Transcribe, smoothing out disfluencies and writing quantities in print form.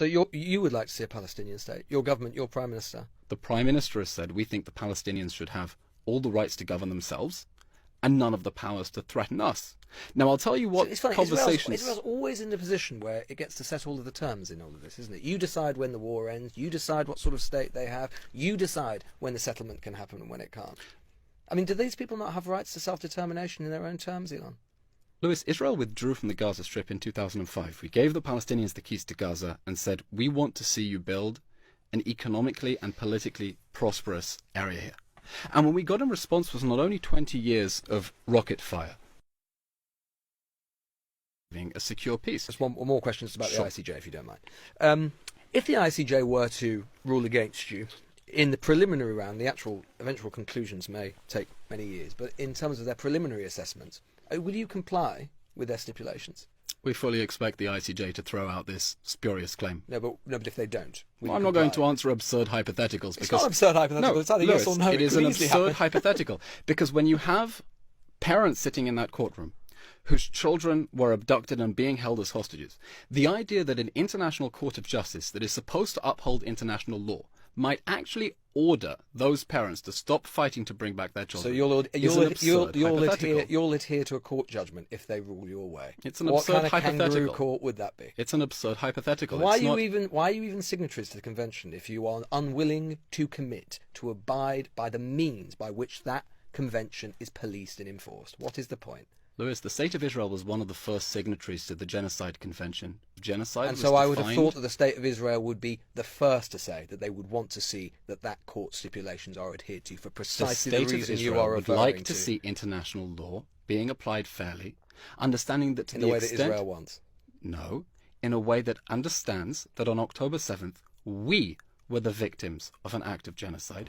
So you would like to see a Palestinian state? Your government, your Prime Minister? The Prime Minister has said we think the Palestinians should have all the rights to govern themselves and none of the powers to threaten us. Now, I'll tell you what it's funny, conversations... Israel's always in the position where it gets to set all of the terms in all of this, isn't it? You decide when the war ends, you decide what sort of state they have, you decide when the settlement can happen and when it can't. I mean, do these people not have rights to self-determination in their own terms, Elon? Lewis, Israel withdrew from the Gaza Strip in 2005. We gave the Palestinians the keys to Gaza and said, we want to see you build an economically and politically prosperous area here. And what we got in response was not only 20 years of rocket fire, a secure peace. Just one more question about the ICJ, if you don't mind. If the ICJ were to rule against you, in the preliminary round, the actual eventual conclusions may take many years, but in terms of their preliminary assessments, will you comply with their stipulations? We fully expect the ICJ to throw out this spurious claim. No, but if they don't, well, I'm not going to answer absurd hypotheticals. It's not absurd hypothetical. It's either yes or no. It is an absurd hypothetical because when you have parents sitting in that courtroom whose children were abducted and being held as hostages, the idea that an international court of justice that is supposed to uphold international law might actually order those parents to stop fighting to bring back their children. So you'll adhere to a court judgment if they rule your way. It's an absurd hypothetical. What kind of kangaroo court would that be? It's an absurd hypothetical. Why are you even signatories to the convention if you are unwilling to commit to abide by the means by which that convention is policed and enforced? What is the point? Lewis, the State of Israel was one of the first signatories to the Genocide Convention. Genocide and so I would have thought that the State of Israel would be the first to say that they would want to see that court stipulations are adhered to for precisely the reason you are referring to. The State of Israel would like to see international law being applied fairly, understanding that to the extent... In the way that Israel wants? No, in a way that understands that on October 7th, we were the victims of an act of genocide.